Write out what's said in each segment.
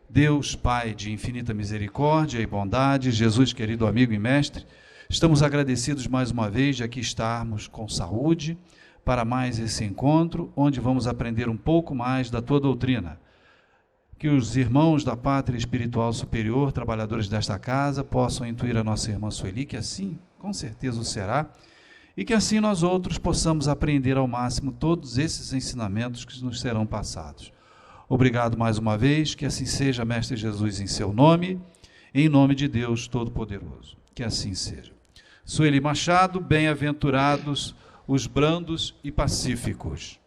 Deus, Pai de infinita misericórdia e bondade, Jesus, querido amigo e mestre, estamos agradecidos mais uma vez de aqui estarmos com saúde para mais esse encontro, onde vamos aprender um pouco mais da tua doutrina. Que os irmãos da Pátria Espiritual Superior, trabalhadores desta casa, possam intuir a nossa irmã Sueli, que assim, com certeza o será, e que assim nós outros possamos aprender ao máximo todos esses ensinamentos que nos serão passados. Obrigado mais uma vez, que assim seja, Mestre Jesus, em seu nome, em nome de Deus Todo-Poderoso. Que assim seja. Sueli Machado, bem-aventurados os brandos e pacíficos.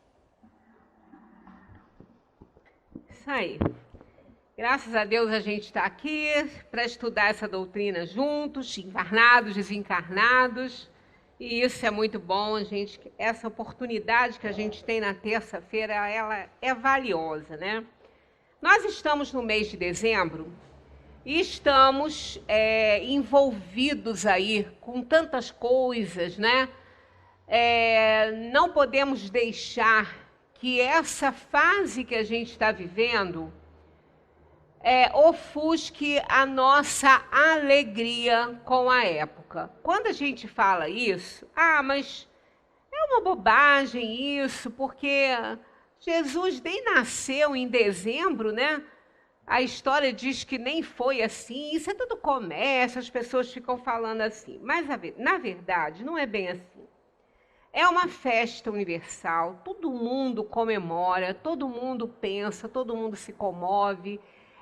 Isso aí. Graças a Deus a gente está aqui para estudar essa doutrina juntos, encarnados, desencarnados, e isso é muito bom, gente. Essa oportunidade que a gente tem na terça-feira, ela é valiosa, né? Nós estamos no mês de dezembro e estamos envolvidos aí com tantas coisas, né? Não podemos deixar que essa fase que a gente está vivendo ofusque a nossa alegria com a época. Quando a gente fala isso, mas é uma bobagem isso, porque Jesus nem nasceu em dezembro, né? A história diz que nem foi assim, isso é tudo comércio, as pessoas ficam falando assim. Mas, na verdade, não é bem assim. É uma festa universal, todo mundo comemora, todo mundo pensa, todo mundo se comove.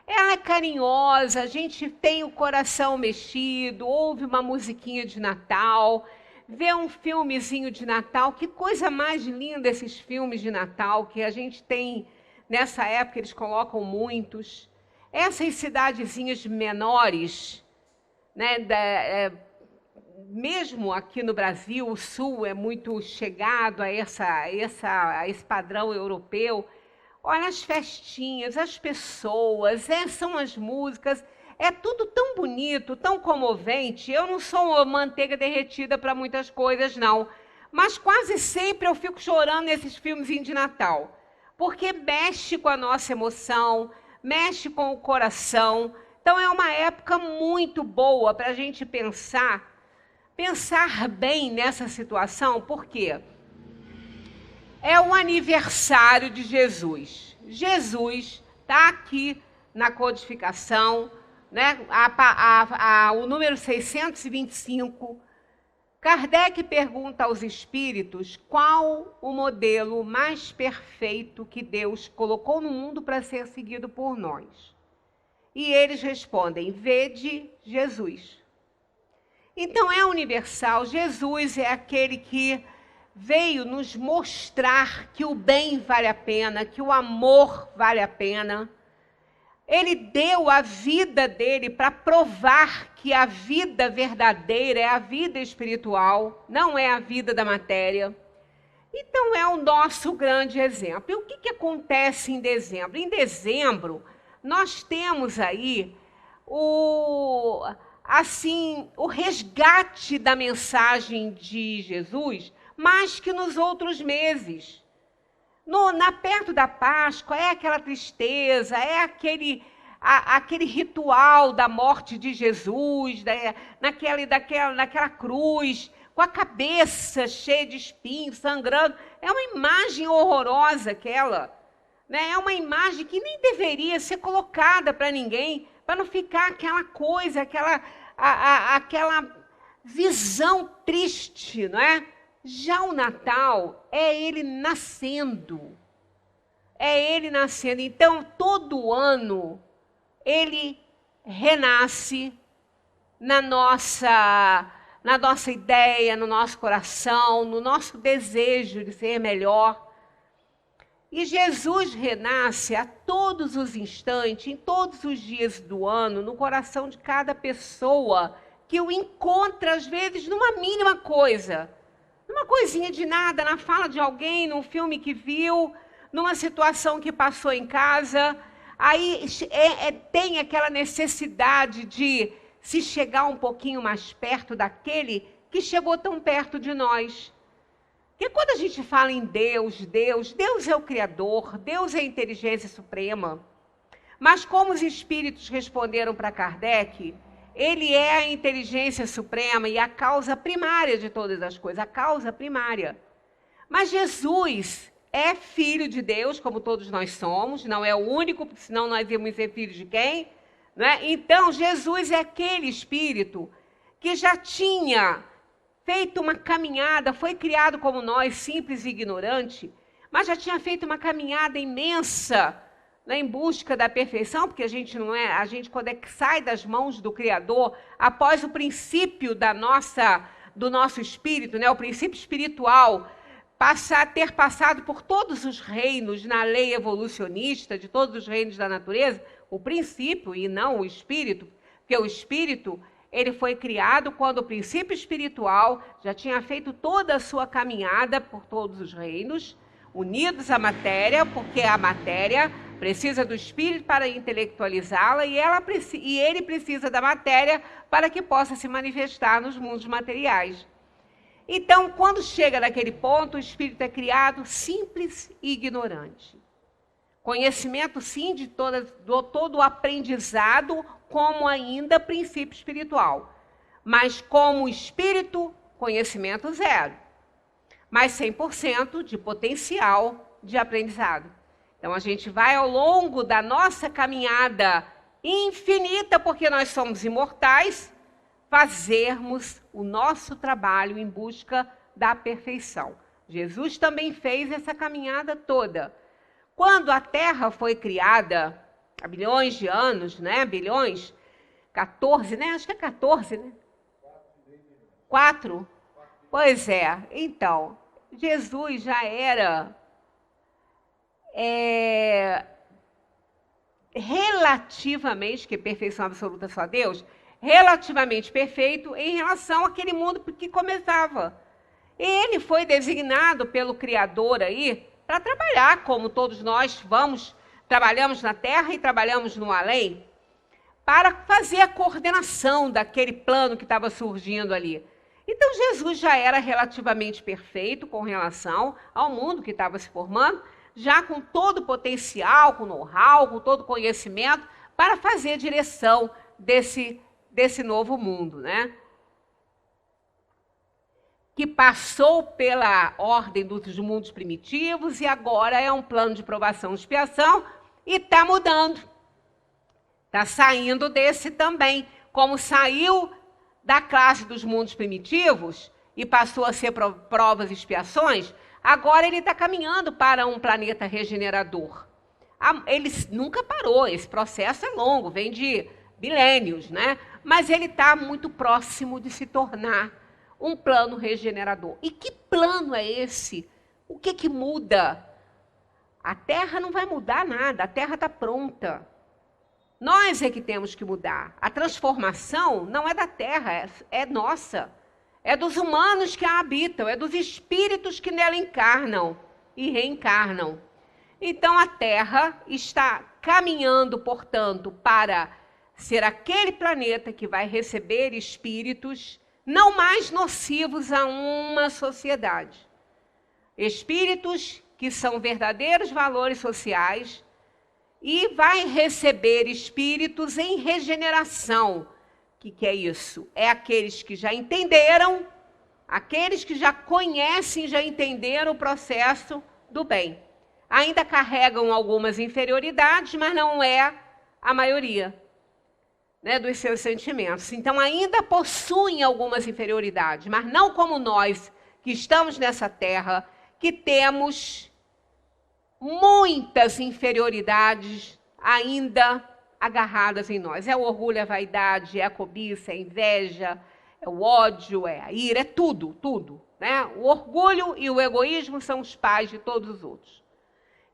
Ela é carinhosa, a gente tem o coração mexido, ouve uma musiquinha de Natal, vê um filmezinho de Natal. Que coisa mais linda esses filmes de Natal que a gente tem nessa época, eles colocam muitos. Essas cidadezinhas menores, né, mesmo aqui no Brasil, o Sul é muito chegado a esse padrão europeu. Olha as festinhas, as pessoas, são as músicas, é tudo tão bonito, tão comovente. Eu não sou uma manteiga derretida para muitas coisas, não. Mas quase sempre eu fico chorando nesses filmezinhos de Natal. Porque mexe com a nossa emoção, mexe com o coração. Então é uma época muito boa para a gente pensar bem nessa situação. Por quê? É o aniversário de Jesus. Jesus está aqui na codificação, né? O número 625. Kardec pergunta aos espíritos qual o modelo mais perfeito que Deus colocou no mundo para ser seguido por nós. E eles respondem: vede Jesus. Então é universal. Jesus é aquele que veio nos mostrar que o bem vale a pena, que o amor vale a pena. Ele deu a vida dele para provar que a vida verdadeira é a vida espiritual, não é a vida da matéria. Então é o nosso grande exemplo. E o que acontece em dezembro? Em dezembro, nós temos aí o resgate da mensagem de Jesus, mais que nos outros meses. Perto da Páscoa é aquela tristeza, é aquele ritual da morte de Jesus, naquela cruz, com a cabeça cheia de espinhos, sangrando. É uma imagem horrorosa aquela, né? É uma imagem que nem deveria ser colocada para ninguém, para não ficar aquela coisa, aquela visão triste, não é? Já o Natal é ele nascendo. É ele nascendo. Então, todo ano, ele renasce na nossa ideia, no nosso coração, no nosso desejo de ser melhor. E Jesus renasce a todos os instantes, em todos os dias do ano, no coração de cada pessoa que o encontra, às vezes, numa mínima coisa. Numa coisinha de nada, na fala de alguém, num filme que viu, numa situação que passou em casa. Aí tem aquela necessidade de se chegar um pouquinho mais perto daquele que chegou tão perto de nós. Porque quando a gente fala em Deus é o Criador, Deus é a inteligência suprema. Mas como os espíritos responderam para Kardec, ele é a inteligência suprema e a causa primária de todas as coisas, a causa primária. Mas Jesus é filho de Deus, como todos nós somos, não é o único, porque senão nós íamos ser filhos de quem? Não é? Então, Jesus é aquele espírito que já tinha feito uma caminhada, foi criado como nós, simples e ignorante, mas já tinha feito uma caminhada imensa, né, em busca da perfeição, porque a gente não é, a gente quando é que sai das mãos do Criador, após o princípio do nosso espírito, né, o princípio espiritual, ter passado por todos os reinos na lei evolucionista, de todos os reinos da natureza, o princípio e não o espírito, porque o espírito, ele foi criado quando o princípio espiritual já tinha feito toda a sua caminhada por todos os reinos, unidos à matéria, porque a matéria precisa do espírito para intelectualizá-la e ele precisa da matéria para que possa se manifestar nos mundos materiais. Então, quando chega naquele ponto, o espírito é criado simples e ignorante. Conhecimento, sim, de todo o aprendizado, como ainda princípio espiritual. Mas como espírito, conhecimento zero. Mas 100% de potencial de aprendizado. Então, a gente vai ao longo da nossa caminhada infinita, porque nós somos imortais, fazermos o nosso trabalho em busca da perfeição. Jesus também fez essa caminhada toda. Quando a Terra foi criada, há bilhões de anos, né? Bilhões, 14, né? Acho que é 14, né? 4? Pois é. Então, Jesus já era relativamente, que perfeição absoluta só Deus, relativamente perfeito em relação àquele mundo que começava. Ele foi designado pelo Criador aí para trabalhar, como todos nós trabalhamos na Terra e trabalhamos no além, para fazer a coordenação daquele plano que estava surgindo ali. Então, Jesus já era relativamente perfeito com relação ao mundo que estava se formando, já com todo o potencial, com know-how, com todo o conhecimento, para fazer a direção desse novo mundo, né? Que passou pela ordem dos mundos primitivos e agora é um plano de provação e expiação e está mudando. Está saindo desse também. Como saiu da classe dos mundos primitivos e passou a ser provas e expiações, agora ele está caminhando para um planeta regenerador. Ele nunca parou, esse processo é longo, vem de milênios, né? Mas ele está muito próximo de se tornar um plano regenerador. E que plano é esse? O que muda? A Terra não vai mudar nada, a Terra está pronta. Nós é que temos que mudar. A transformação não é da Terra, é nossa. É dos humanos que a habitam, é dos espíritos que nela encarnam e reencarnam. Então a Terra está caminhando, portanto, para ser aquele planeta que vai receber espíritos não mais nocivos a uma sociedade. Espíritos que são verdadeiros valores sociais e vai receber espíritos em regeneração. O que é isso? É aqueles que já entenderam, aqueles que já conhecem, já entenderam o processo do bem. Ainda carregam algumas inferioridades, mas não é a maioria, né, dos seus sentimentos. Então, ainda possuem algumas inferioridades, mas não como nós, que estamos nessa terra, que temos muitas inferioridades ainda agarradas em nós. É o orgulho, é a vaidade, é a cobiça, é a inveja, é o ódio, é a ira, é tudo, tudo, né? O orgulho e o egoísmo são os pais de todos os outros.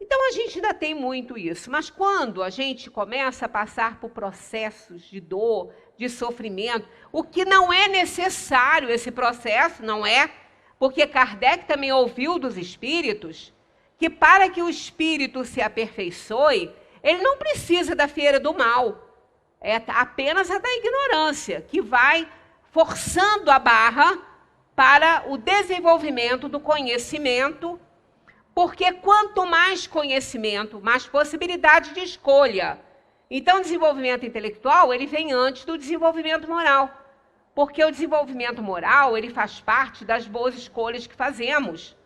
Então, a gente ainda tem muito isso. Mas quando a gente começa a passar por processos de dor, de sofrimento, o que não é necessário esse processo, não é? Porque Kardec também ouviu dos espíritos que para que o espírito se aperfeiçoe, ele não precisa da feira do mal. É apenas a da ignorância, que vai forçando a barra para o desenvolvimento do conhecimento, porque quanto mais conhecimento, mais possibilidade de escolha. Então, o desenvolvimento intelectual, ele vem antes do desenvolvimento moral. Porque o desenvolvimento moral, ele faz parte das boas escolhas que fazemos.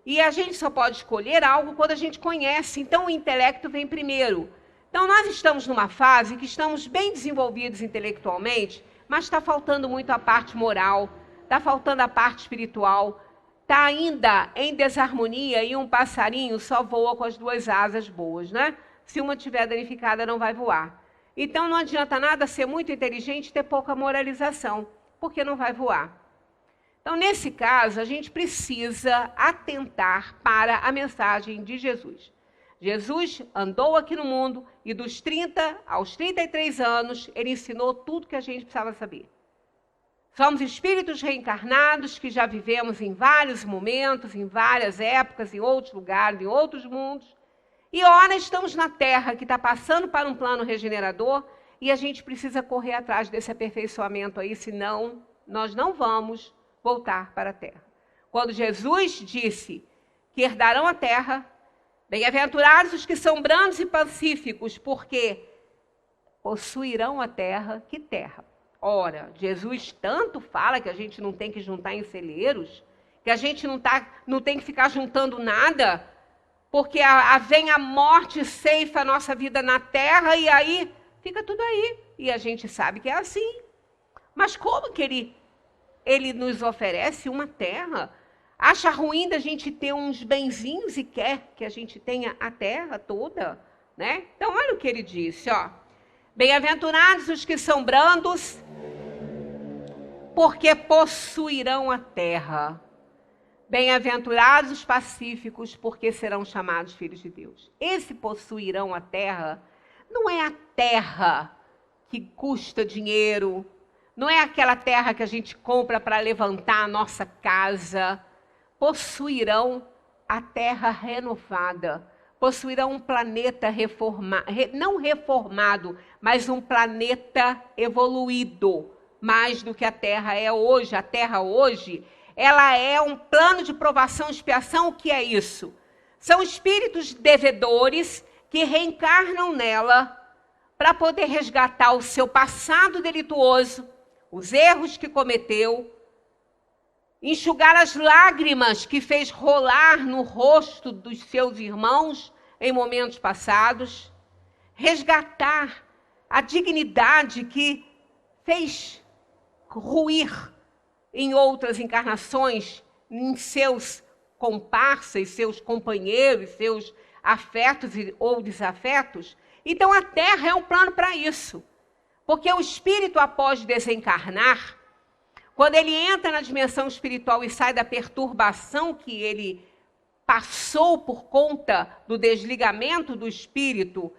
E a gente só pode escolher algo quando a gente conhece. Então, o intelecto vem primeiro. Então, nós estamos numa fase que estamos bem desenvolvidos intelectualmente, mas está faltando muito a parte moral, está faltando a parte espiritual, está ainda em desarmonia e um passarinho só voa com as duas asas boas, né? Se uma estiver danificada, não vai voar. Então, não adianta nada ser muito inteligente e ter pouca moralização, porque não vai voar. Então, nesse caso, a gente precisa atentar para a mensagem de Jesus. Jesus andou aqui no mundo e dos 30 aos 33 anos, ele ensinou tudo que a gente precisava saber. Somos espíritos reencarnados que já vivemos em vários momentos, em várias épocas, em outros lugares, em outros mundos. E ora, estamos na Terra, que está passando para um plano regenerador, e a gente precisa correr atrás desse aperfeiçoamento aí, senão nós não vamos voltar para a Terra. Quando Jesus disse que herdarão a Terra, bem-aventurados os que são brandos e pacíficos, porque possuirão a terra. Que terra? Ora, Jesus tanto fala que a gente não tem que juntar em celeiros, que a gente não tem que ficar juntando nada, porque vem a morte, ceifa a nossa vida na terra, e aí fica tudo aí. E a gente sabe que é assim. Mas como que ele nos oferece uma terra? Acha ruim da gente ter uns benzinhos e quer que a gente tenha a terra toda, né? Então, olha o que ele disse, ó. Bem-aventurados os que são brandos, porque possuirão a terra. Bem-aventurados os pacíficos, porque serão chamados filhos de Deus. Esse possuirão a terra não é a terra que custa dinheiro, não é aquela terra que a gente compra para levantar a nossa casa. Possuirão a terra renovada, possuirão um planeta não reformado, mas um planeta evoluído, mais do que a Terra é hoje. A Terra hoje, ela é um plano de provação e expiação. O que é isso? São espíritos devedores que reencarnam nela para poder resgatar o seu passado delituoso, os erros que cometeu, enxugar as lágrimas que fez rolar no rosto dos seus irmãos em momentos passados, resgatar a dignidade que fez ruir em outras encarnações, em seus comparsas, seus companheiros, seus afetos ou desafetos. Então a Terra é um plano para isso, porque o espírito, após desencarnar, quando ele entra na dimensão espiritual e sai da perturbação que ele passou por conta do desligamento do espírito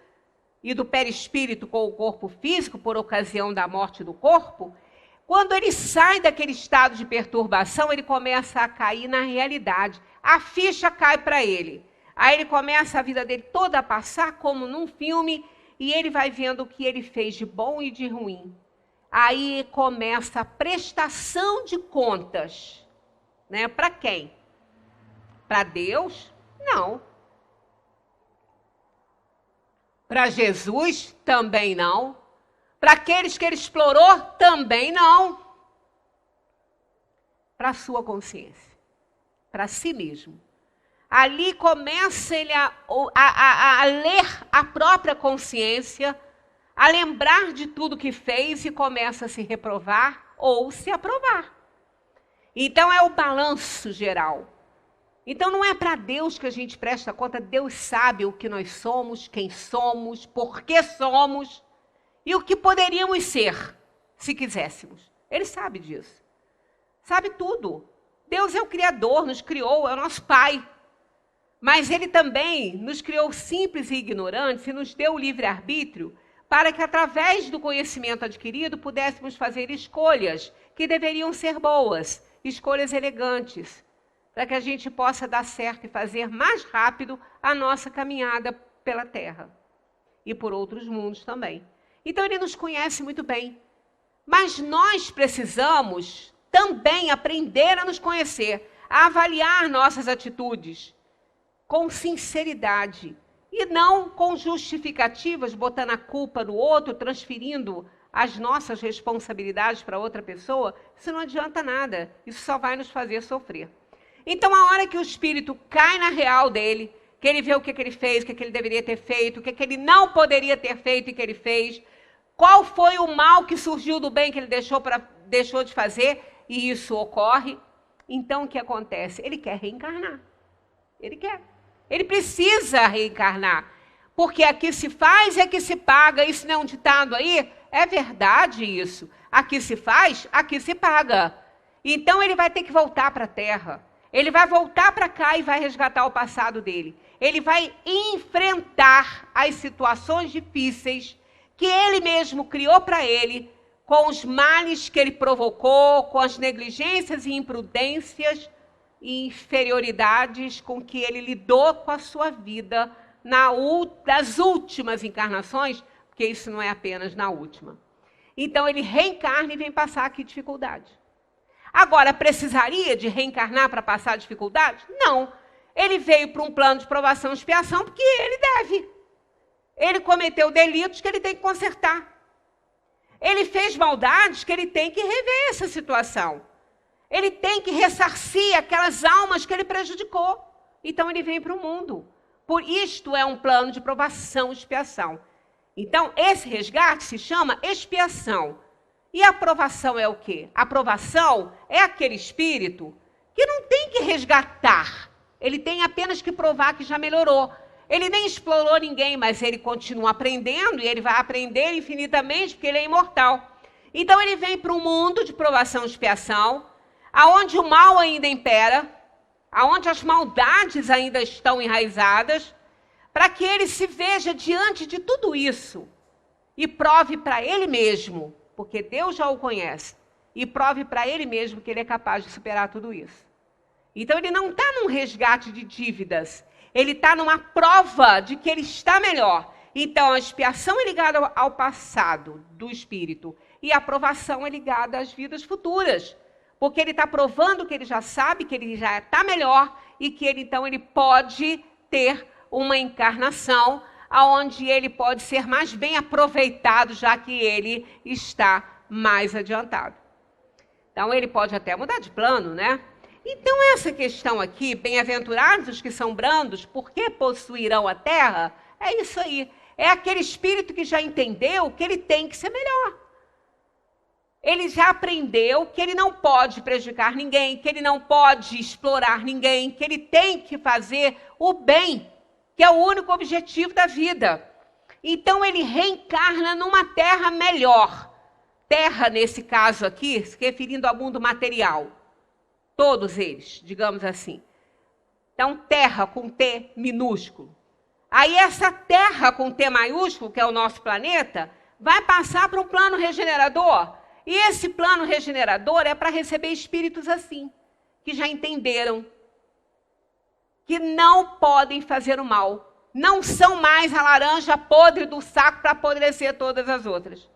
e do perispírito com o corpo físico, por ocasião da morte do corpo, quando ele sai daquele estado de perturbação, ele começa a cair na realidade. A ficha cai para ele. Aí ele começa a vida dele toda a passar como num filme, e ele vai vendo o que ele fez de bom e de ruim. Aí começa a prestação de contas, né? Para quem? Para Deus? Não. Para Jesus? Também não. Para aqueles que ele explorou? Também não. Para a sua consciência, para si mesmo. Ali começa ele a ler a própria consciência, a lembrar de tudo que fez e começa a se reprovar ou se aprovar. Então é o balanço geral. Então não é para Deus que a gente presta conta. Deus sabe o que nós somos, quem somos, por que somos e o que poderíamos ser se quiséssemos. Ele sabe disso. Sabe tudo. Deus é o Criador, nos criou, é o nosso Pai. Mas Ele também nos criou simples e ignorantes e nos deu o livre-arbítrio para que, através do conhecimento adquirido, pudéssemos fazer escolhas que deveriam ser boas, escolhas elegantes, para que a gente possa dar certo e fazer mais rápido a nossa caminhada pela Terra e por outros mundos também. Então, Ele nos conhece muito bem. Mas nós precisamos também aprender a nos conhecer, a avaliar nossas atitudes com sinceridade e não com justificativas, botando a culpa no outro, transferindo as nossas responsabilidades para outra pessoa. Isso não adianta nada, isso só vai nos fazer sofrer. Então, a hora que o espírito cai na real dele, que ele vê o que ele fez, o que ele deveria ter feito, o que ele não poderia ter feito e que ele fez, qual foi o mal que surgiu do bem que ele deixou de fazer, e isso ocorre, então o que acontece? Ele quer reencarnar. Ele quer. Ele precisa reencarnar. Porque aqui se faz e aqui se paga. Isso não é um ditado aí? É verdade isso. Aqui se faz, aqui se paga. Então ele vai ter que voltar para a Terra. Ele vai voltar para cá e vai resgatar o passado dele. Ele vai enfrentar as situações difíceis que ele mesmo criou para ele, com os males que ele provocou, com as negligências e imprudências e inferioridades com que ele lidou com a sua vida nas últimas encarnações, porque isso não é apenas na última. Então ele reencarna e vem passar aqui dificuldade. Agora, precisaria de reencarnar para passar dificuldade? Não. Ele veio para um plano de provação e expiação porque ele deve. Ele cometeu delitos que ele tem que consertar. Ele fez maldades que ele tem que rever essa situação. Ele tem que ressarcir aquelas almas que ele prejudicou. Então ele vem para o mundo. Por isto é um plano de provação e expiação. Então esse resgate se chama expiação. E a provação é o quê? A provação é aquele espírito que não tem que resgatar. Ele tem apenas que provar que já melhorou. Ele nem explorou ninguém, mas ele continua aprendendo e ele vai aprender infinitamente porque ele é imortal. Então ele vem para um mundo de provação e expiação, aonde o mal ainda impera, aonde as maldades ainda estão enraizadas, para que ele se veja diante de tudo isso e prove para ele mesmo, porque Deus já o conhece, e prove para ele mesmo que ele é capaz de superar tudo isso. Então ele não está num resgate de dívidas, ele está numa prova de que ele está melhor. Então a expiação é ligada ao passado do espírito e a provação é ligada às vidas futuras. Porque ele está provando que ele já sabe, que ele já está melhor e que ele pode ter uma encarnação onde ele pode ser mais bem aproveitado, já que ele está mais adiantado. Então ele pode até mudar de plano, né? Então essa questão aqui, bem-aventurados os que são brandos, porque possuirão a terra, é isso aí. É aquele espírito que já entendeu que ele tem que ser melhor. Ele já aprendeu que ele não pode prejudicar ninguém, que ele não pode explorar ninguém, que ele tem que fazer o bem, que é o único objetivo da vida. Então ele reencarna numa terra melhor. Terra, nesse caso aqui, se referindo ao mundo material. Todos eles, digamos assim. Então, terra com T minúsculo. Aí essa terra com T maiúsculo, que é o nosso planeta, vai passar para um plano regenerador. E esse plano regenerador é para receber espíritos assim, que já entenderam que não podem fazer o mal. Não são mais a laranja podre do saco para apodrecer todas as outras.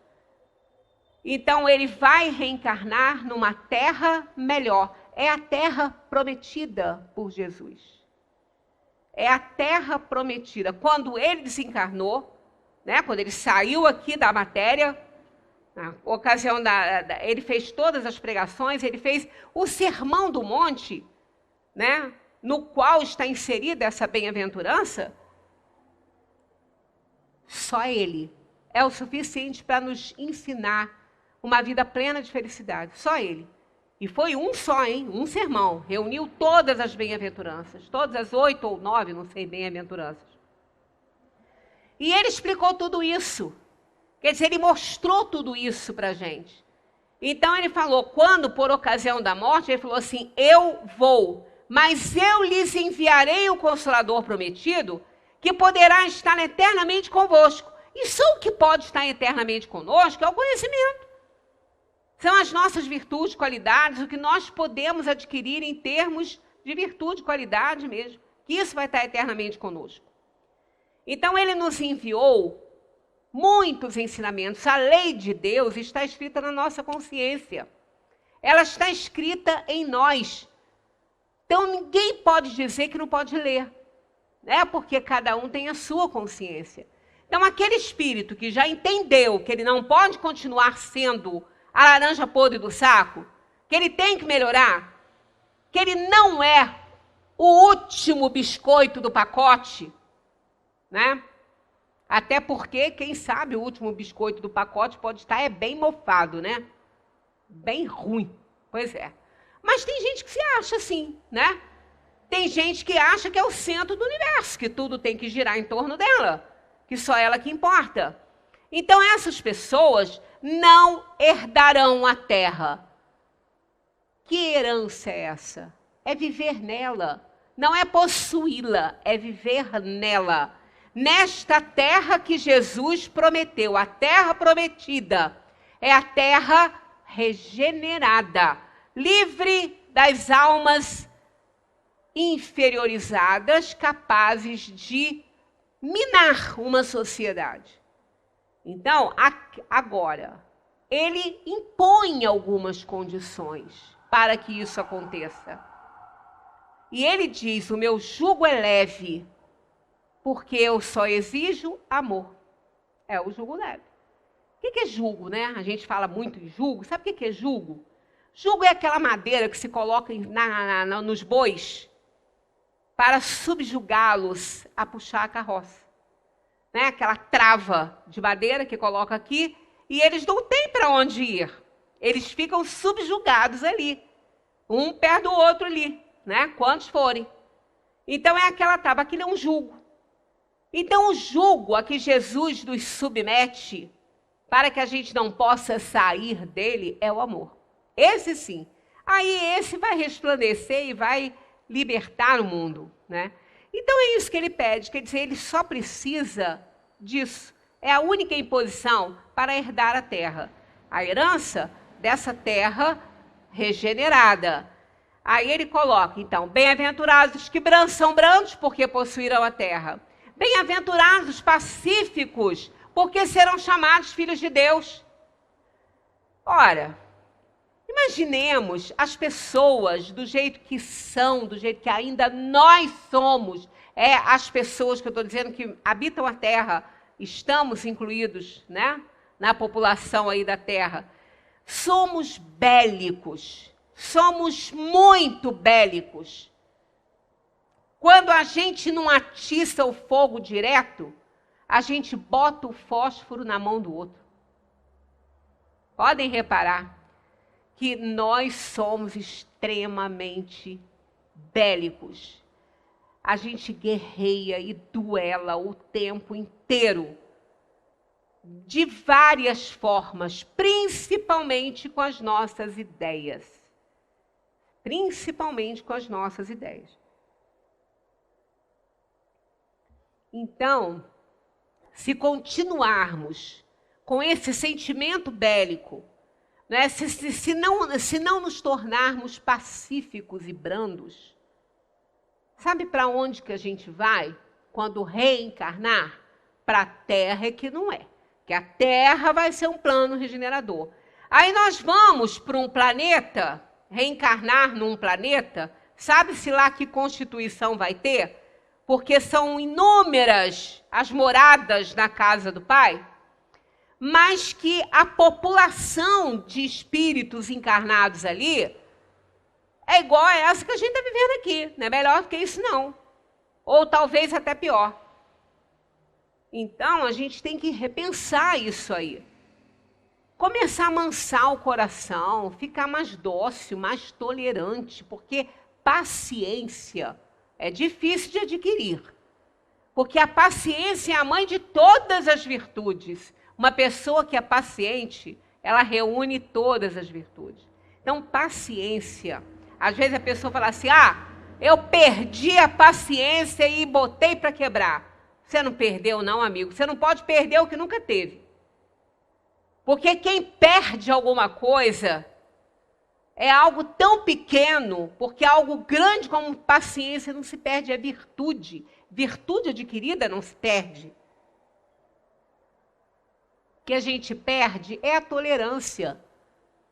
Então ele vai reencarnar numa terra melhor. É a terra prometida por Jesus. É a terra prometida. Quando ele desencarnou, né, quando ele saiu aqui da matéria, na ocasião ele fez todas as pregações, ele fez o Sermão do Monte, né, no qual está inserida essa bem-aventurança. Só ele é o suficiente para nos ensinar uma vida plena de felicidade. Só ele. E foi um só, hein? Um sermão. Reuniu todas as bem-aventuranças. Todas as 8 ou 9, não sei, bem-aventuranças. E ele explicou tudo isso. Quer dizer, ele mostrou tudo isso para a gente. Então ele falou, quando por ocasião da morte, ele falou assim, eu vou, mas eu lhes enviarei o Consolador prometido, que poderá estar eternamente convosco. E só o que pode estar eternamente conosco é o conhecimento. São as nossas virtudes, qualidades, o que nós podemos adquirir em termos de virtude, qualidade mesmo. Que isso vai estar eternamente conosco. Então ele nos enviou muitos ensinamentos. A lei de Deus está escrita na nossa consciência. Ela está escrita em nós. Então ninguém pode dizer que não pode ler. né? Porque cada um tem a sua consciência. Então, aquele espírito que já entendeu que ele não pode continuar sendo a laranja podre do saco, que ele tem que melhorar, que ele não é o último biscoito do pacote, né? Até porque, quem sabe, o último biscoito do pacote pode estar bem mofado, né? Bem ruim. Pois é. Mas tem gente que se acha assim, né? Tem gente que acha que é o centro do universo, que tudo tem que girar em torno dela, que só ela que importa. Então, essas pessoas não herdarão a terra. Que herança é essa? É viver nela. Não é possuí-la, é viver nela. Nesta terra que Jesus prometeu, a terra prometida, é a terra regenerada, livre das almas inferiorizadas, capazes de minar uma sociedade. Então, agora, ele impõe algumas condições para que isso aconteça. E ele diz, o meu jugo é leve, porque eu só exijo amor. É o jugo leve. O que é jugo, né? A gente fala muito em jugo. Sabe o que é jugo? Jugo é aquela madeira que se coloca nos bois para subjugá-los a puxar a carroça. Né? Aquela trava de madeira que coloca aqui e eles não têm para onde ir. Eles ficam subjugados ali, um perto do outro ali, né? Quantos forem. Então é aquela trava, aquilo é um jugo. Então o jugo a que Jesus nos submete para que a gente não possa sair dele é o amor. Esse sim. Aí esse vai resplandecer e vai libertar o mundo, né? Então é isso que ele pede, quer dizer, ele só precisa disso. É a única imposição para herdar a terra. A herança dessa terra regenerada. Aí ele coloca, então, bem-aventurados que são brandos, porque possuirão a terra. Bem-aventurados os pacíficos, porque serão chamados filhos de Deus. Ora, imaginemos as pessoas do jeito que são, do jeito que ainda nós somos, as pessoas que eu estou dizendo que habitam a terra, estamos incluídos, né, na população aí da terra. Somos bélicos, somos muito bélicos. Quando a gente não atiça o fogo direto, a gente bota o fósforo na mão do outro. Podem reparar que nós somos extremamente bélicos. A gente guerreia e duela o tempo inteiro, de várias formas, principalmente com as nossas ideias. Principalmente com as nossas ideias. Então, se continuarmos com esse sentimento bélico, né, se não nos tornarmos pacíficos e brandos, sabe para onde que a gente vai quando reencarnar? Para a Terra é que não é. Que a Terra vai ser um plano regenerador. Aí nós vamos para um planeta, reencarnar num planeta, sabe-se lá que constituição vai ter? Porque são inúmeras as moradas na casa do Pai, mas que a população de espíritos encarnados ali é igual a essa que a gente está vivendo aqui. Não é melhor do que isso, não. Ou talvez até pior. Então, a gente tem que repensar isso aí. Começar a amansar o coração, ficar mais dócil, mais tolerante, porque paciência é difícil de adquirir. Porque a paciência é a mãe de todas as virtudes. Uma pessoa que é paciente, ela reúne todas as virtudes. Então, paciência. Às vezes a pessoa fala assim, eu perdi a paciência e botei para quebrar. Você não perdeu não, amigo. Você não pode perder o que nunca teve. Porque quem perde alguma coisa é algo tão pequeno, porque algo grande como paciência não se perde, é virtude. Virtude adquirida não se perde. O que a gente perde é a tolerância,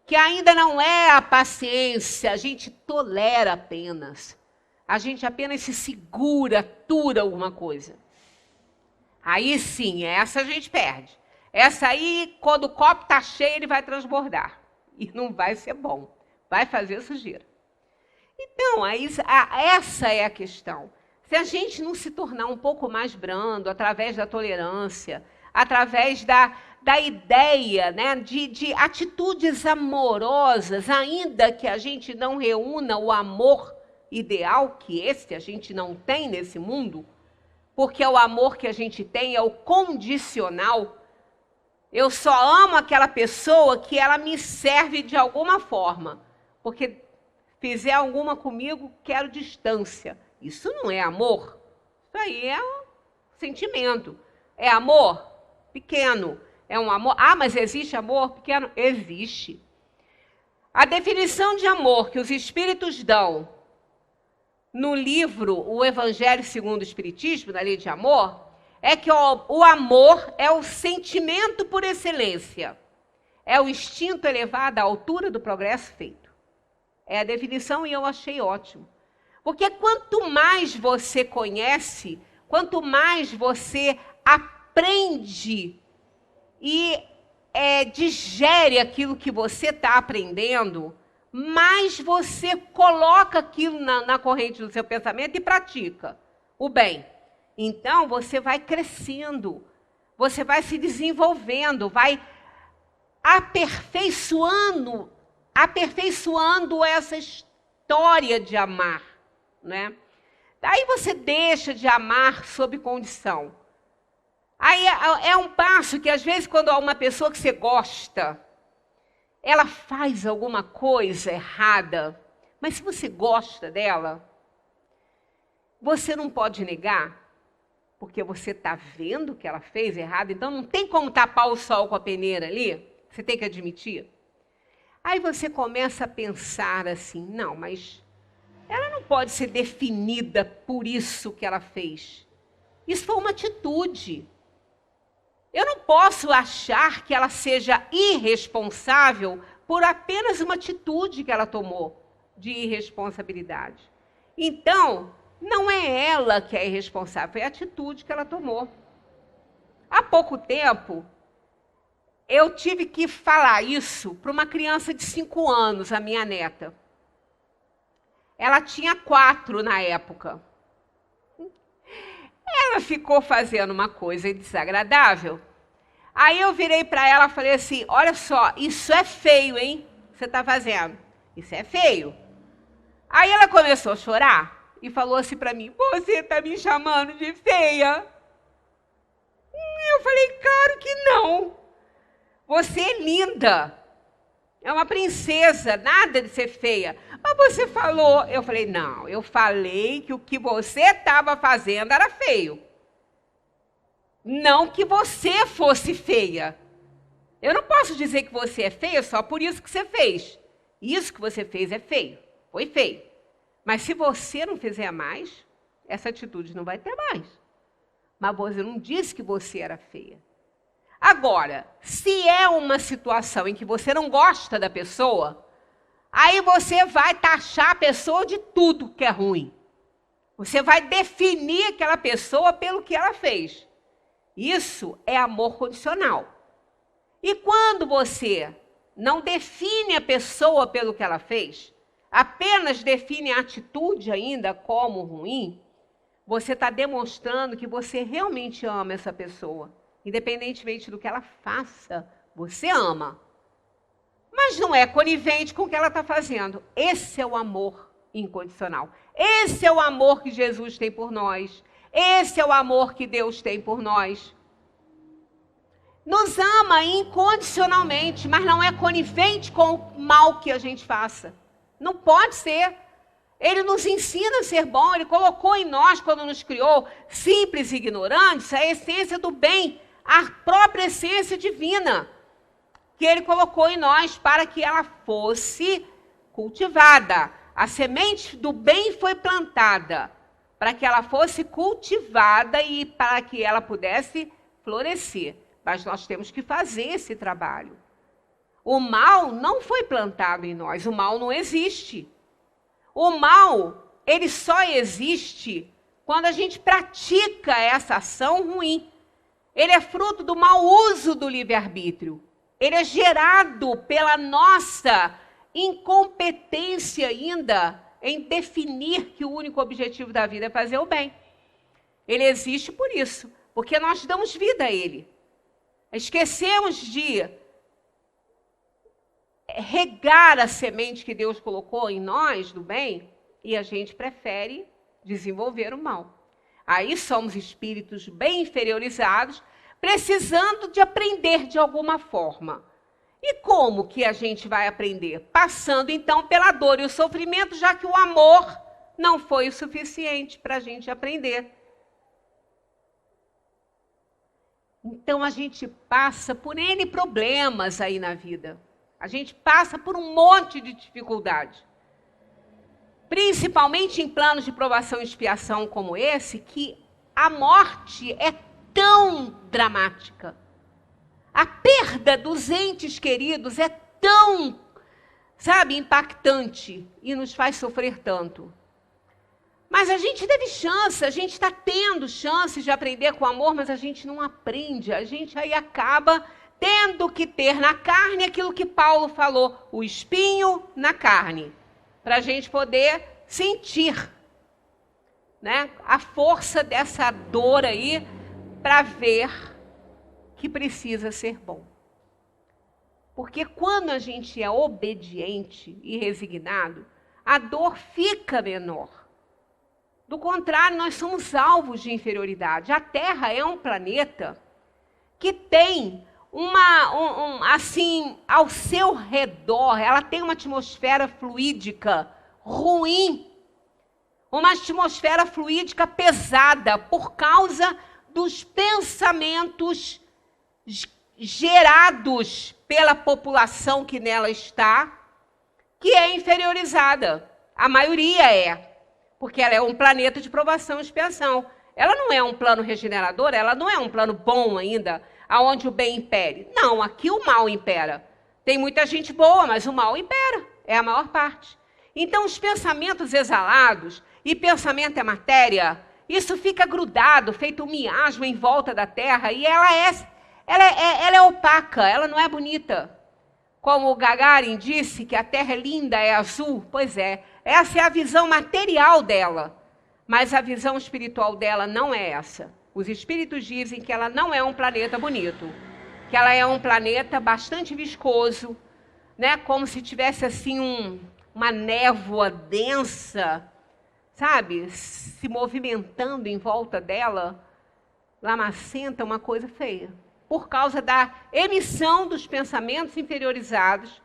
que ainda não é a paciência, a gente tolera apenas. a gente apenas se segura, atura alguma coisa. Aí sim, essa a gente perde. Essa aí, quando o copo está cheio, ele vai transbordar. E não vai ser bom. Vai fazer sujeira. Então, essa é a questão. Se a gente não se tornar um pouco mais brando, através da tolerância, através da ideia, né, de atitudes amorosas, ainda que a gente não reúna o amor ideal, que esse a gente não tem nesse mundo, porque o amor que a gente tem é o condicional. Eu só amo aquela pessoa que ela me serve de alguma forma, porque fizer alguma comigo, quero distância. Isso não é amor. Isso aí é um sentimento. É amor? Pequeno. É um amor. Ah, mas existe amor pequeno? Existe. A definição de amor que os espíritos dão no livro O Evangelho segundo o Espiritismo, na Lei de Amor, é que o amor é o sentimento por excelência. É o instinto elevado à altura do progresso feito. É a definição e eu achei ótimo. Porque quanto mais você conhece, quanto mais você aprende e digere aquilo que você está aprendendo, mais você coloca aquilo na corrente do seu pensamento e pratica o bem. Então, você vai crescendo, você vai se desenvolvendo, vai aperfeiçoando essa história de amar, né? Daí você deixa de amar sob condição. Aí é um passo que, às vezes, quando uma pessoa que você gosta, ela faz alguma coisa errada, mas se você gosta dela, você não pode negar, porque você está vendo que ela fez errado, então não tem como tapar o sol com a peneira ali, você tem que admitir. Aí você começa a pensar assim, não, mas ela não pode ser definida por isso que ela fez. Isso foi uma atitude. Eu não posso achar que ela seja irresponsável por apenas uma atitude que ela tomou de irresponsabilidade. Então, não é ela que é irresponsável, foi a atitude que ela tomou. Há pouco tempo, eu tive que falar isso para uma criança de 5 anos, a minha neta. Ela tinha 4 na época. Ela ficou fazendo uma coisa desagradável. Aí eu virei para ela e falei assim, olha só, isso é feio, hein? Você está fazendo. Isso é feio. Aí ela começou a chorar e falou assim para mim, você está me chamando de feia? Eu falei, claro que não. Você é linda. É uma princesa, nada de ser feia. Mas você falou... Eu falei, não, eu falei que o que você estava fazendo era feio. Não que você fosse feia. Eu não posso dizer que você é feia só por isso que você fez. Isso que você fez é feio. Foi feio. Mas se você não fizer mais, essa atitude não vai ter mais. Mas você não disse que você era feia. Agora, se é uma situação em que você não gosta da pessoa, aí você vai taxar a pessoa de tudo que é ruim. Você vai definir aquela pessoa pelo que ela fez. Isso é amor condicional. E quando você não define a pessoa pelo que ela fez, apenas define a atitude ainda como ruim, você está demonstrando que você realmente ama essa pessoa. Independentemente do que ela faça, você ama. Mas não é conivente com o que ela está fazendo. Esse é o amor incondicional. Esse é o amor que Jesus tem por nós. Esse é o amor que Deus tem por nós. Nos ama incondicionalmente, mas não é conivente com o mal que a gente faça. Não pode ser. Ele nos ensina a ser bom, ele colocou em nós, quando nos criou, simples e ignorantes, a essência do bem, a própria essência divina, que ele colocou em nós para que ela fosse cultivada. A semente do bem foi plantada para que ela fosse cultivada e para que ela pudesse florescer. Mas nós temos que fazer esse trabalho. O mal não foi plantado em nós, o mal não existe. O mal ele só existe quando a gente pratica essa ação ruim. Ele é fruto do mau uso do livre-arbítrio. Ele é gerado pela nossa incompetência ainda em definir que o único objetivo da vida é fazer o bem. Ele existe por isso, porque nós damos vida a ele. Esquecemos de regar a semente que Deus colocou em nós do bem e a gente prefere desenvolver o mal. Aí somos espíritos bem inferiorizados, precisando de aprender de alguma forma. E como que a gente vai aprender? Passando então pela dor e o sofrimento, já que o amor não foi o suficiente para a gente aprender. Então a gente passa por N problemas aí na vida. A gente passa por um monte de dificuldade. Principalmente em planos de provação e expiação como esse, que a morte é tão dramática. A perda dos entes queridos é tão, impactante e nos faz sofrer tanto. Mas a gente teve chance, a gente está tendo chances de aprender com amor, mas a gente não aprende. A gente aí acaba tendo que ter na carne aquilo que Paulo falou, o espinho na carne, para a gente poder sentir, né, a força dessa dor aí, para ver que precisa ser bom. Porque quando a gente é obediente e resignado, a dor fica menor. Do contrário, nós somos alvos de inferioridade. A Terra é um planeta que tem assim, ao seu redor, ela tem uma atmosfera fluídica ruim, uma atmosfera fluídica pesada por causa dos pensamentos gerados pela população que nela está, que é inferiorizada. A maioria é, porque ela é um planeta de provação e expiação. Ela não é um plano regenerador, ela não é um plano bom ainda, aonde o bem impere. Não, aqui o mal impera. Tem muita gente boa, mas o mal impera, é a maior parte. Então, os pensamentos exalados, e pensamento é matéria, isso fica grudado, feito um miasma em volta da Terra, e ela é opaca, ela não é bonita. Como o Gagarin disse que a Terra é linda, é azul, pois é, essa é a visão material dela, mas a visão espiritual dela não é essa. Os espíritos dizem que ela não é um planeta bonito, que ela é um planeta bastante viscoso, né? Como se tivesse assim uma névoa densa, se movimentando em volta dela, lamacenta, uma coisa feia, por causa da emissão dos pensamentos inferiorizados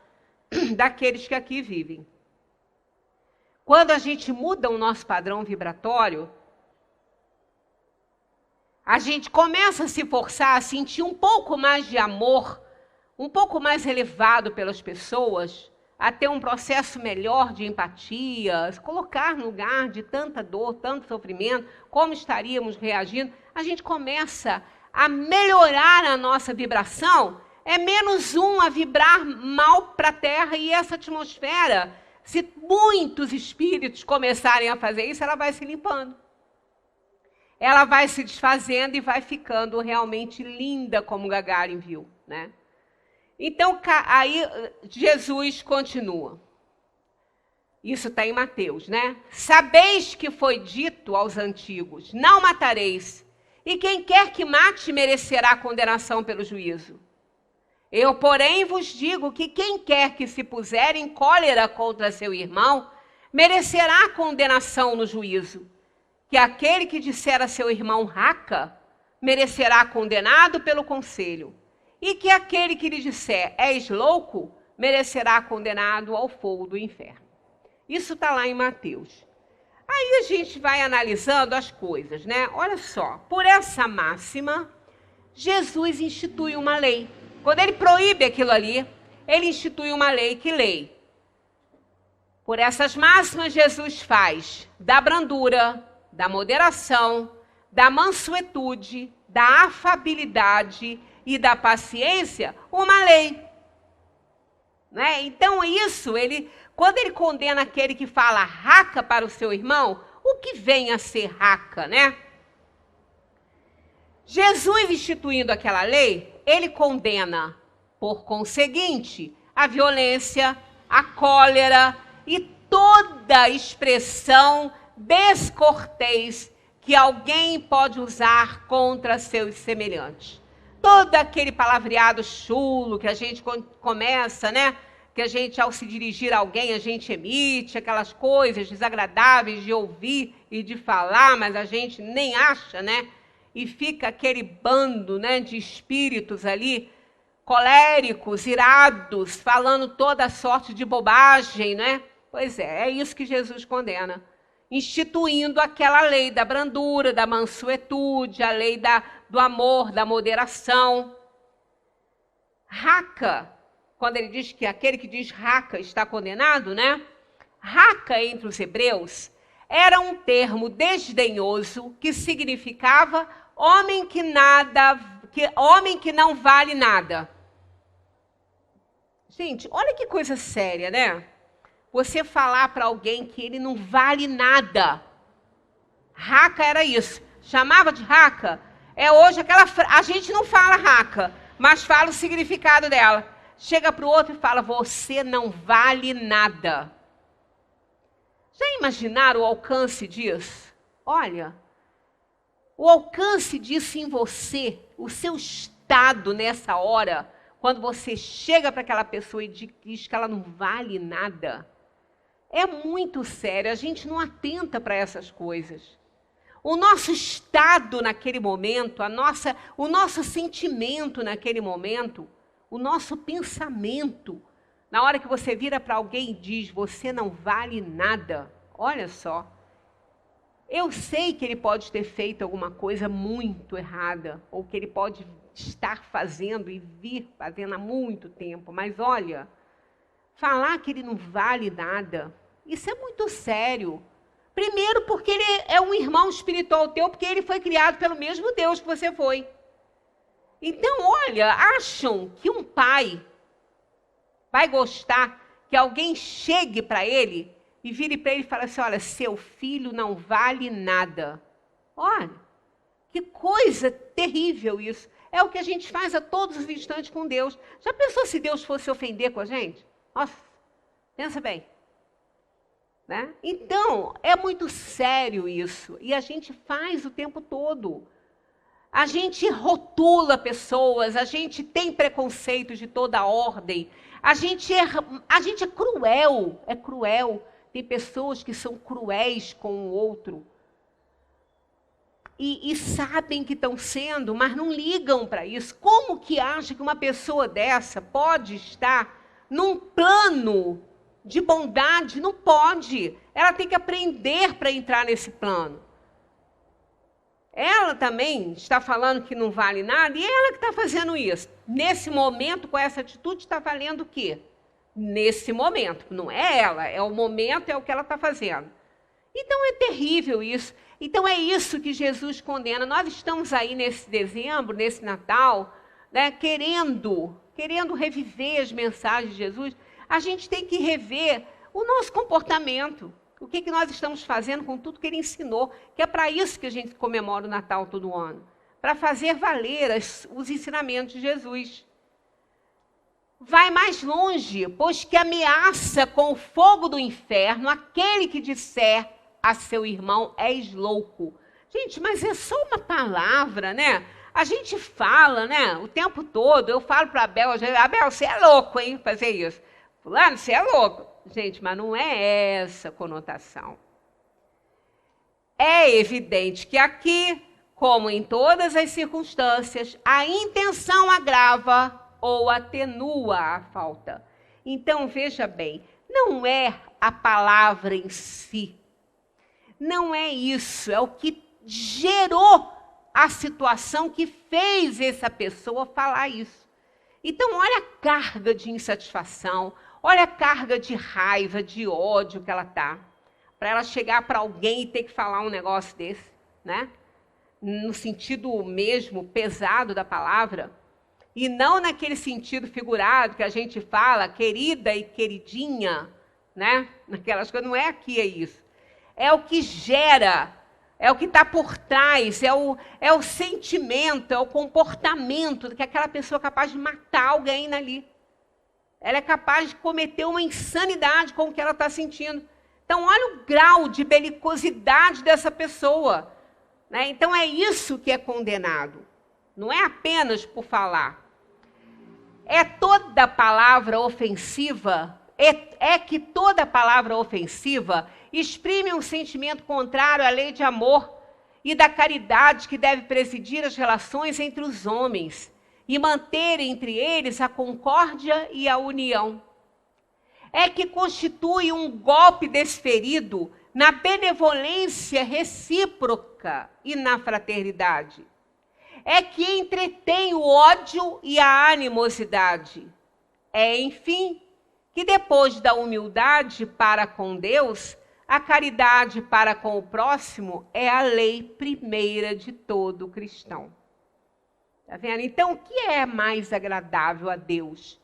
daqueles que aqui vivem. Quando a gente muda o nosso padrão vibratório, a gente começa a se forçar a sentir um pouco mais de amor, um pouco mais elevado pelas pessoas, a ter um processo melhor de empatia, se colocar no lugar de tanta dor, tanto sofrimento, como estaríamos reagindo. A gente começa a melhorar a nossa vibração, é menos um a vibrar mal para a Terra, e essa atmosfera, se muitos espíritos começarem a fazer isso, ela vai se limpando. Ela vai se desfazendo e vai ficando realmente linda, como Gagarin viu, né? Então, aí Jesus continua. Isso está em Mateus, né? Sabeis que foi dito aos antigos, não matareis, e quem quer que mate merecerá condenação pelo juízo. Eu, porém, vos digo que quem quer que se puser em cólera contra seu irmão, merecerá condenação no juízo. Que aquele que disser a seu irmão raca, merecerá condenado pelo conselho. E que aquele que lhe disser és louco, merecerá condenado ao fogo do inferno. Isso está lá em Mateus. Aí a gente vai analisando as coisas, né? Olha só, por essa máxima, Jesus institui uma lei. Quando ele proíbe aquilo ali, ele institui uma lei. Que lei? Por essas máximas, Jesus faz da brandura, da moderação, da mansuetude, da afabilidade e da paciência uma lei. né? Então quando ele condena aquele que fala raca para o seu irmão, o que vem a ser raca, né? Jesus instituindo aquela lei, ele condena, por conseguinte, a violência, a cólera e toda expressão descortês que alguém pode usar contra seus semelhantes. Todo aquele palavreado chulo que a gente começa, né? Que a gente, ao se dirigir a alguém, a gente emite aquelas coisas desagradáveis de ouvir e de falar, mas a gente nem acha, né? E fica aquele bando, né, de espíritos ali, coléricos, irados, falando toda sorte de bobagem, né? Pois é isso que Jesus condena, instituindo aquela lei da brandura, da mansuetude, a lei do amor, da moderação. Raca, quando ele diz que aquele que diz raca está condenado, né? Raca, entre os hebreus, era um termo desdenhoso que significava homem que não vale nada. Gente, olha que coisa séria, né? Você falar para alguém que ele não vale nada. Raca era isso. Chamava de raca. Hoje a gente não fala raca, mas fala o significado dela. Chega para o outro e fala, você não vale nada. Já imaginaram o alcance disso? Olha, o alcance disso em você, o seu estado nessa hora, quando você chega para aquela pessoa e diz que ela não vale nada, é muito sério, a gente não atenta para essas coisas. O nosso estado naquele momento, o nosso sentimento naquele momento, o nosso pensamento, na hora que você vira para alguém e diz, você não vale nada, olha só. Eu sei que ele pode ter feito alguma coisa muito errada, ou que ele pode estar fazendo e vir fazendo há muito tempo, mas olha, falar que ele não vale nada, isso é muito sério. Primeiro porque ele é um irmão espiritual teu, porque ele foi criado pelo mesmo Deus que você foi. Então, olha, acham que um pai vai gostar que alguém chegue para ele e vire para ele e fale assim, olha, seu filho não vale nada. Olha, que coisa terrível isso. É o que a gente faz a todos os instantes com Deus. Já pensou se Deus fosse ofender com a gente? Nossa, pensa bem. Né? Então, é muito sério isso. E a gente faz o tempo todo. A gente rotula pessoas, a gente tem preconceito de toda ordem. A gente é cruel, é cruel. Tem pessoas que são cruéis com o outro. E sabem que estão sendo, mas não ligam para isso. Como que acha que uma pessoa dessa pode estar num plano de bondade? Não pode. Ela tem que aprender para entrar nesse plano. Ela também está falando que não vale nada, e ela que está fazendo isso. Nesse momento, com essa atitude, está valendo o quê? Nesse momento. Não é ela, é o momento, é o que ela está fazendo. Então é terrível isso. Então é isso que Jesus condena. Nós estamos aí nesse dezembro, nesse Natal, né, querendo reviver as mensagens de Jesus. A gente tem que rever o nosso comportamento. O que nós estamos fazendo com tudo que ele ensinou, que é para isso que a gente comemora o Natal todo ano, para fazer valer os ensinamentos de Jesus. Vai mais longe, pois que ameaça com o fogo do inferno aquele que disser a seu irmão, és louco. Gente, mas é só uma palavra, né? A gente fala, né, o tempo todo. Eu falo para Abel, Abel, você é louco, hein, fazer isso. Fulano, você é louco. Gente, mas não é essa conotação. É evidente que aqui, como em todas as circunstâncias, a intenção agrava ou atenua a falta. Então, veja bem, não é a palavra em si. Não é isso, é o que gerou a situação que fez essa pessoa falar isso. Então, olha a carga de insatisfação, olha a carga de raiva, de ódio que ela está. Para ela chegar para alguém e ter que falar um negócio desse, né? No sentido mesmo pesado da palavra. E não naquele sentido figurado que a gente fala, querida e queridinha, né? Naquelas coisas, não é aqui, é isso. É o que gera, é o que está por trás, é o sentimento, é o comportamento que aquela pessoa é capaz de matar alguém ali. Ela é capaz de cometer uma insanidade com o que ela está sentindo. Então, olha o grau de belicosidade dessa pessoa, né? Então, é isso que é condenado. Não é apenas por falar. É toda palavra ofensiva, é que toda palavra ofensiva exprime um sentimento contrário à lei de amor e da caridade que deve presidir as relações entre os homens e manter entre eles a concórdia e a união. É que constitui um golpe desferido na benevolência recíproca e na fraternidade. É que entretém o ódio e a animosidade. É, enfim, que depois da humildade para com Deus, a caridade para com o próximo é a lei primeira de todo cristão. Tá vendo? Então, o que é mais agradável a Deus?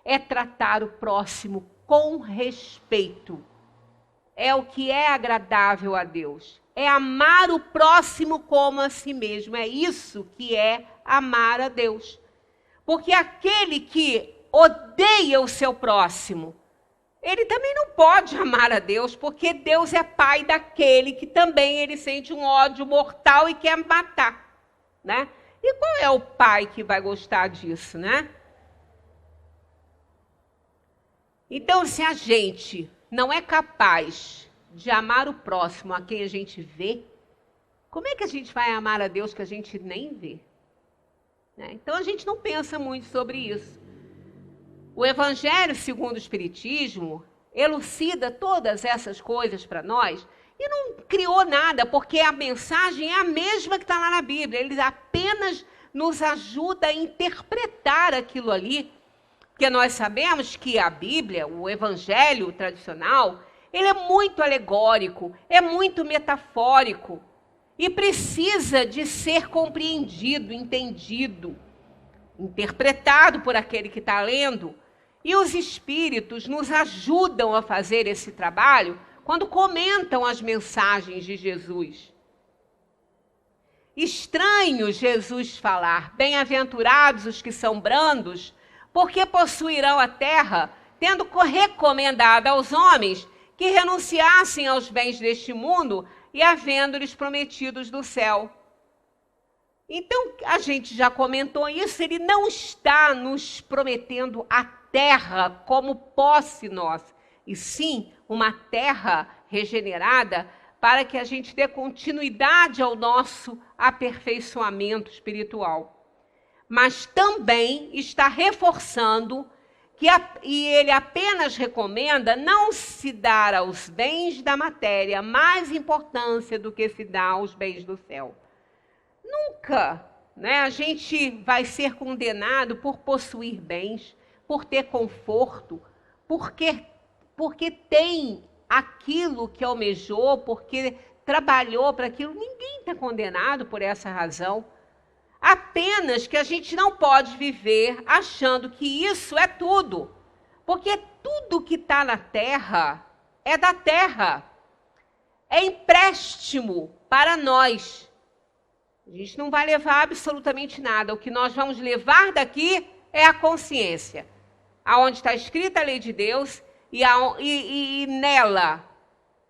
É tratar o próximo com respeito. É o que é agradável a Deus. É amar o próximo como a si mesmo. É isso que é amar a Deus. Porque aquele que odeia o seu próximo, ele também não pode amar a Deus, porque Deus é pai daquele que também ele sente um ódio mortal e quer matar, né? E qual é o pai que vai gostar disso, né? Então, se a gente não é capaz de amar o próximo a quem a gente vê, como é que a gente vai amar a Deus que a gente nem vê? Né? Então, a gente não pensa muito sobre isso. O Evangelho, segundo o Espiritismo, elucida todas essas coisas para nós e não criou nada, porque a mensagem é a mesma que está lá na Bíblia. Ele apenas nos ajuda a interpretar aquilo ali, porque nós sabemos que a Bíblia, o Evangelho tradicional, ele é muito alegórico, é muito metafórico e precisa de ser compreendido, entendido, interpretado por aquele que está lendo. E os espíritos nos ajudam a fazer esse trabalho quando comentam as mensagens de Jesus. Estranho Jesus falar, bem-aventurados os que são brandos, porque possuirão a terra, tendo recomendado aos homens que renunciassem aos bens deste mundo e havendo-lhes prometidos do céu. Então, a gente já comentou isso, ele não está nos prometendo a terra como posse nossa, e sim uma terra regenerada para que a gente dê continuidade ao nosso aperfeiçoamento espiritual. Mas também está reforçando e ele apenas recomenda não se dar aos bens da matéria mais importância do que se dá aos bens do céu. Nunca, né, a gente vai ser condenado por possuir bens, por ter conforto, porque tem aquilo que almejou, porque trabalhou para aquilo. Ninguém está condenado por essa razão. Apenas que a gente não pode viver achando que isso é tudo. Porque tudo que está na terra é da terra. É empréstimo para nós. A gente não vai levar absolutamente nada. O que nós vamos levar daqui é a consciência. Aonde está escrita a lei de Deus e nela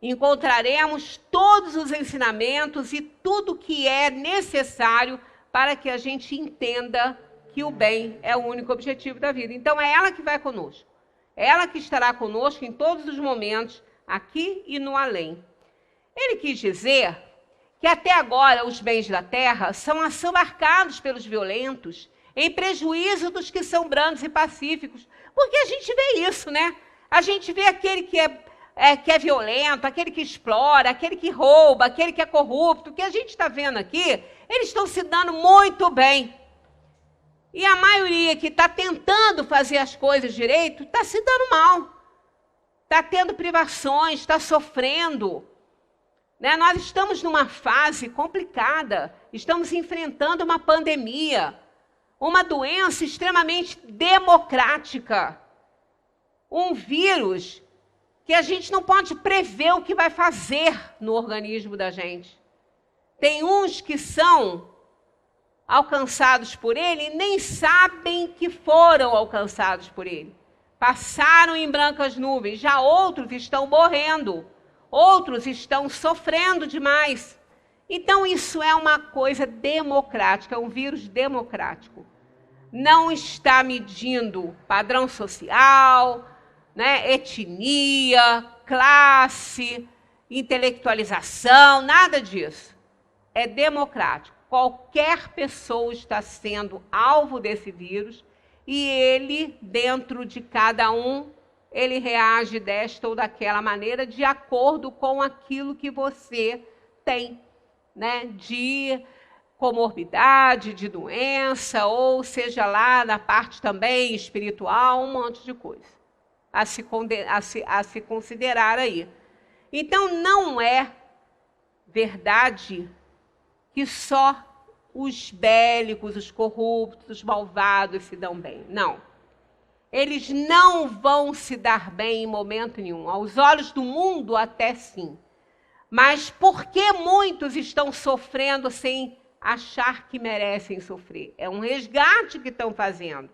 encontraremos todos os ensinamentos e tudo que é necessário para que a gente entenda que o bem é o único objetivo da vida. Então, é ela que vai conosco. É ela que estará conosco em todos os momentos, aqui e no além. Ele quis dizer que até agora os bens da terra são assambarcados pelos violentos, em prejuízo dos que são brandos e pacíficos. Porque a gente vê isso, né? A gente vê aquele que é violento, aquele que explora, aquele que rouba, aquele que é corrupto. O que a gente está vendo aqui, eles estão se dando muito bem. E a maioria que está tentando fazer as coisas direito, está se dando mal. Está tendo privações, está sofrendo. Né? Nós estamos numa fase complicada, estamos enfrentando uma pandemia. uma doença extremamente democrática. Um vírus que a gente não pode prever o que vai fazer no organismo da gente. Tem uns que são alcançados por ele e nem sabem que foram alcançados por ele. Passaram em brancas nuvens, já outros estão morrendo, outros estão sofrendo demais. Então isso é uma coisa democrática, é um vírus democrático. Não está medindo padrão social, né, etnia, classe, intelectualização, nada disso. É democrático. Qualquer pessoa está sendo alvo desse vírus e ele, dentro de cada um, ele reage desta ou daquela maneira de acordo com aquilo que você tem, né, de comorbidade, de doença, ou seja lá na parte também espiritual, um monte de coisa a se considerar aí. Então, não é verdade que só os bélicos, os corruptos, os malvados se dão bem. Não. Eles não vão se dar bem em momento nenhum. Aos olhos do mundo, até sim. Mas por que muitos estão sofrendo sem achar que merecem sofrer? É um resgate que estão fazendo.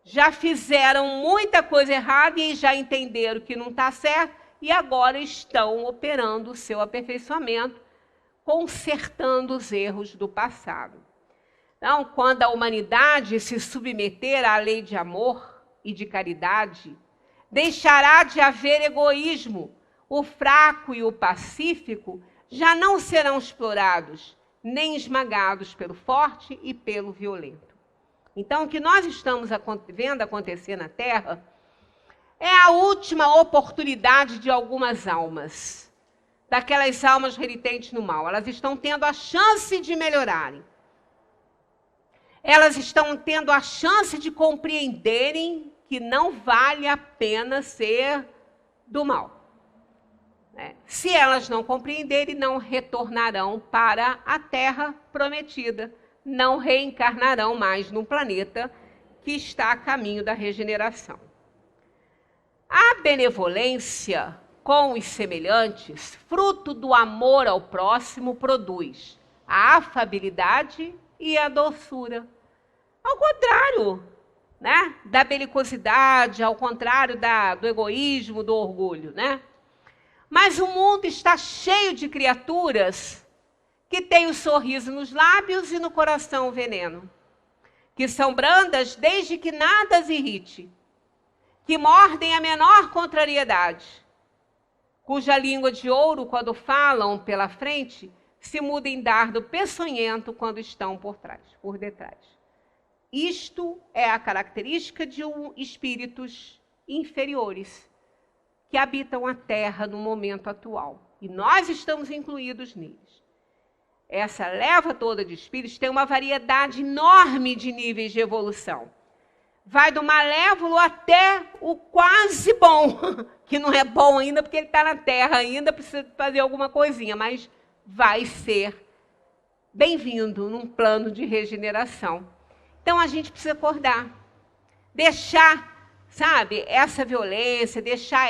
Já fizeram muita coisa errada e já entenderam que não está certo e agora estão operando o seu aperfeiçoamento, consertando os erros do passado. Então, quando a humanidade se submeter à lei de amor e de caridade, deixará de haver egoísmo. O fraco e o pacífico já não serão explorados, nem esmagados pelo forte e pelo violento. Então, o que nós estamos vendo acontecer na Terra é a última oportunidade de algumas almas, daquelas almas renitentes no mal. Elas estão tendo a chance de melhorarem. Elas estão tendo a chance de compreenderem que não vale a pena ser do mal. Se elas não compreenderem, não retornarão para a Terra prometida. Não reencarnarão mais num planeta que está a caminho da regeneração. A benevolência com os semelhantes, fruto do amor ao próximo, produz a afabilidade e a doçura. Ao contrário, né, da belicosidade, ao contrário do egoísmo, do orgulho, né? Mas o mundo está cheio de criaturas que têm o sorriso nos lábios e no coração o veneno, que são brandas desde que nada as irrite, que mordem a menor contrariedade, cuja língua de ouro, quando falam pela frente, se muda em dardo peçonhento quando estão por detrás. Isto é a característica de espíritos inferiores, que habitam a Terra no momento atual. E nós estamos incluídos neles. Essa leva toda de espíritos tem uma variedade enorme de níveis de evolução. Vai do malévolo até o quase bom, que não é bom ainda porque ele está na Terra ainda, precisa fazer alguma coisinha, mas vai ser bem-vindo num plano de regeneração. Então a gente precisa acordar, deixar, sabe, essa violência, deixar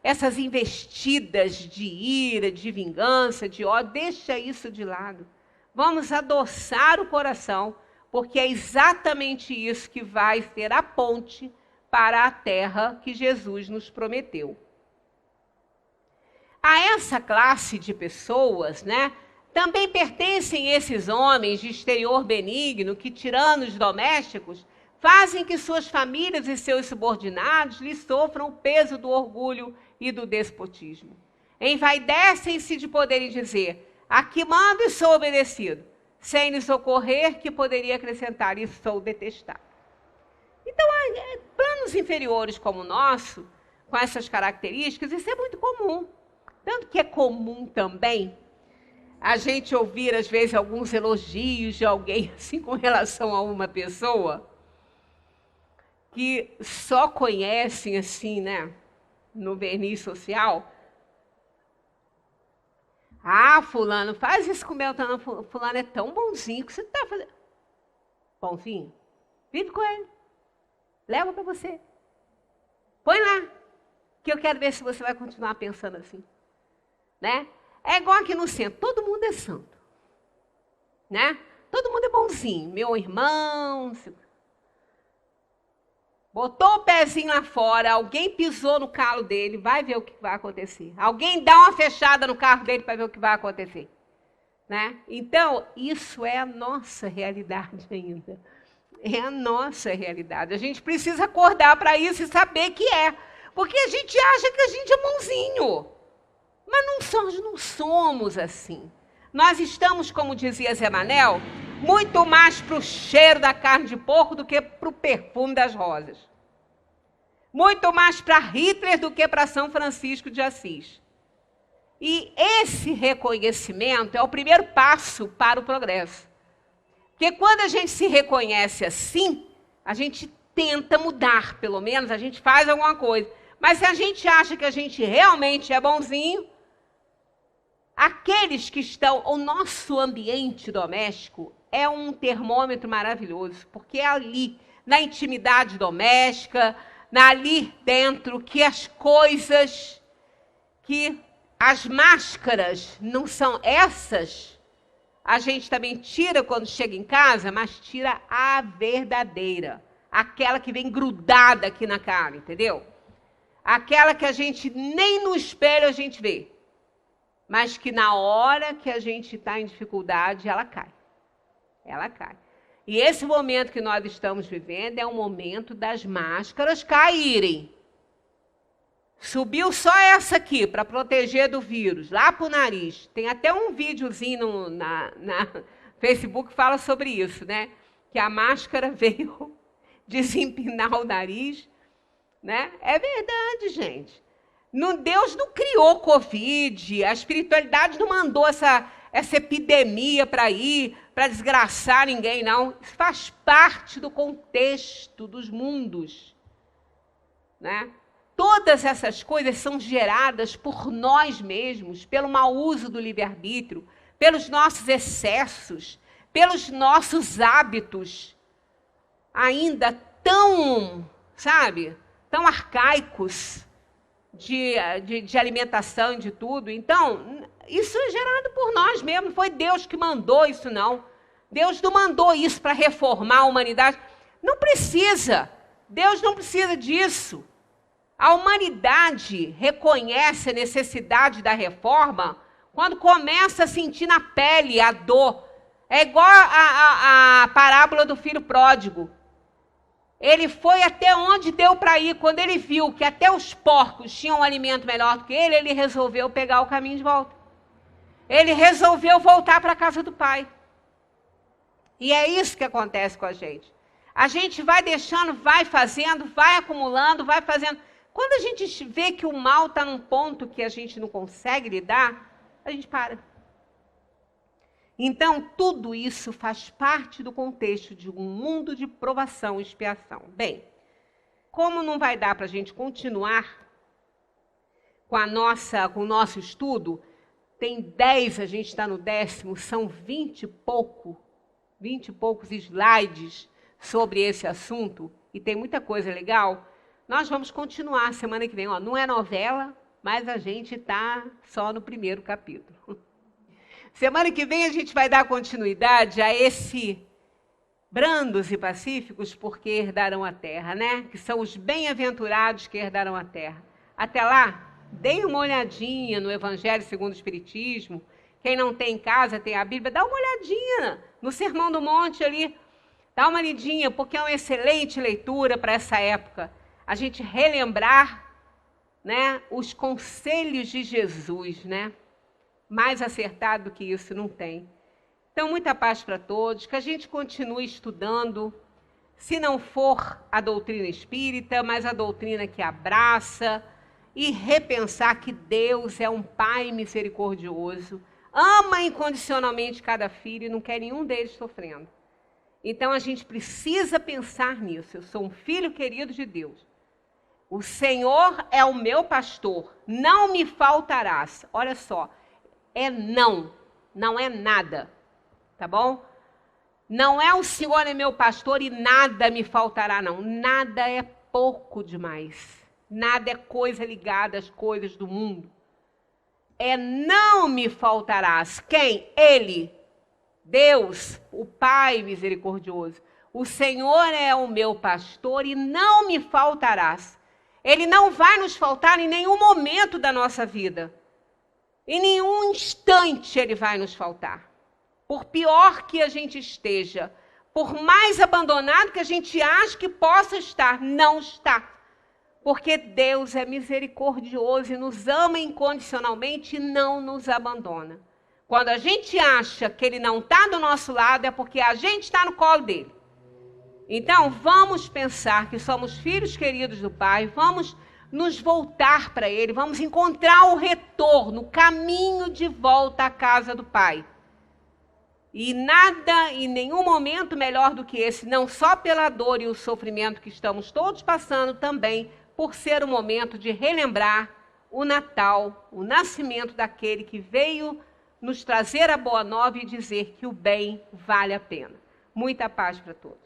essas investidas de ira, de vingança, de ódio, deixa isso de lado. Vamos adoçar o coração, porque é exatamente isso que vai ser a ponte para a terra que Jesus nos prometeu. A essa classe de pessoas, né, também pertencem esses homens de exterior benigno que, tiranos domésticos, fazem que suas famílias e seus subordinados lhes sofram o peso do orgulho e do despotismo. Envaidecem-se de poderem dizer: aqui mando e sou obedecido, sem lhes ocorrer que poderia acrescentar: e sou detestado. Então, planos inferiores como o nosso, com essas características, isso é muito comum. Tanto que é comum também a gente ouvir, às vezes, alguns elogios de alguém assim com relação a uma pessoa que só conhecem assim, né, no verniz social. Ah, fulano, faz isso com o Beltrano, fulano é tão bonzinho que você está fazendo. Pãozinho? Vive com ele. Leva para você. Põe lá, que eu quero ver se você vai continuar pensando assim. Né? É igual aqui no centro, todo mundo é santo. Né? Todo mundo é bonzinho. Meu irmão... Botou o pezinho lá fora, alguém pisou no calo dele, vai ver o que vai acontecer. Alguém dá uma fechada no carro dele para ver o que vai acontecer. Né? Então, isso é a nossa realidade ainda. É a nossa realidade. A gente precisa acordar para isso e saber que é. Porque a gente acha que a gente é bonzinho. Mas não somos assim. Nós estamos, como dizia Zé Manel, muito mais para o cheiro da carne de porco do que para o perfume das rosas. Muito mais para Hitler do que para São Francisco de Assis. E esse reconhecimento é o primeiro passo para o progresso. Porque quando a gente se reconhece assim, a gente tenta mudar, pelo menos, a gente faz alguma coisa. Mas se a gente acha que a gente realmente é bonzinho, aqueles que estão... O nosso ambiente doméstico é um termômetro maravilhoso, porque é ali, na intimidade doméstica, ali dentro, que as coisas, que as máscaras não são essas, a gente também tira quando chega em casa, mas tira a verdadeira, aquela que vem grudada aqui na cara, entendeu? Aquela que a gente nem no espelho a gente vê, mas que na hora que a gente está em dificuldade, ela cai. Ela cai. E esse momento que nós estamos vivendo é um momento das máscaras caírem. Subiu só essa aqui para proteger do vírus, lá para o nariz. Tem até um videozinho na Facebook que fala sobre isso, né? Que a máscara veio desempinar o nariz, né? É verdade, gente. Deus não criou Covid, a espiritualidade não mandou essa epidemia para ir, para desgraçar ninguém, não. Isso faz parte do contexto dos mundos. Né? Todas essas coisas são geradas por nós mesmos, pelo mau uso do livre-arbítrio, pelos nossos excessos, pelos nossos hábitos, ainda tão, sabe, tão arcaicos, de alimentação e de tudo. Então, isso é gerado por nós mesmos. Não foi Deus que mandou isso, não. Deus não mandou isso para reformar a humanidade. Não precisa. Deus não precisa disso. A humanidade reconhece a necessidade da reforma quando começa a sentir na pele a dor. É igual a parábola do filho pródigo. Ele foi até onde deu para ir. Quando ele viu que até os porcos tinham um alimento melhor do que ele resolveu pegar o caminho de volta. Ele resolveu voltar para a casa do pai. E é isso que acontece com a gente. A gente vai deixando, vai fazendo, vai acumulando, vai fazendo. Quando a gente vê que o mal está num ponto que a gente não consegue lidar, a gente para. Então, tudo isso faz parte do contexto de um mundo de provação e expiação. Bem, como não vai dar para a gente continuar com o nosso estudo, tem 10, a gente está no 10º, são 20 e poucos slides sobre esse assunto, e tem muita coisa legal. Nós vamos continuar semana que vem. Ó, não é novela, mas a gente está só no primeiro capítulo. Semana que vem a gente vai dar continuidade a esse brandos e pacíficos, porque herdarão a terra, né? Que são os bem-aventurados que herdarão a terra. Até lá, deem uma olhadinha no Evangelho segundo o Espiritismo. Quem não tem em casa, tem a Bíblia, dá uma olhadinha no Sermão do Monte ali. Dá uma lidinha, porque é uma excelente leitura para essa época. A gente relembrar, né, os conselhos de Jesus, né? Mais acertado do que isso não tem. Então, muita paz para todos, que a gente continue estudando, se não for a doutrina espírita, mas a doutrina que abraça, e repensar que Deus é um Pai misericordioso, ama incondicionalmente cada filho e não quer nenhum deles sofrendo. Então, a gente precisa pensar nisso. Eu sou um filho querido de Deus. O Senhor é o meu pastor, não me faltarás. Olha só. É não é nada, tá bom? Não é o Senhor é meu pastor e nada me faltará, não. Nada é pouco demais. Nada é coisa ligada às coisas do mundo. É não me faltarás. Quem? Ele. Deus, o Pai misericordioso. O Senhor é o meu pastor e não me faltarás. Ele não vai nos faltar em nenhum momento da nossa vida. Em nenhum instante ele vai nos faltar. Por pior que a gente esteja, por mais abandonado que a gente ache que possa estar, não está. Porque Deus é misericordioso e nos ama incondicionalmente e não nos abandona. Quando a gente acha que ele não está do nosso lado, é porque a gente está no colo dele. Então, vamos pensar que somos filhos queridos do Pai, vamos nos voltar para ele, vamos encontrar o retorno, o caminho de volta à casa do Pai. E nada, em nenhum momento melhor do que esse, não só pela dor e o sofrimento que estamos todos passando, também por ser o momento de relembrar o Natal, o nascimento daquele que veio nos trazer a boa nova e dizer que o bem vale a pena. Muita paz para todos.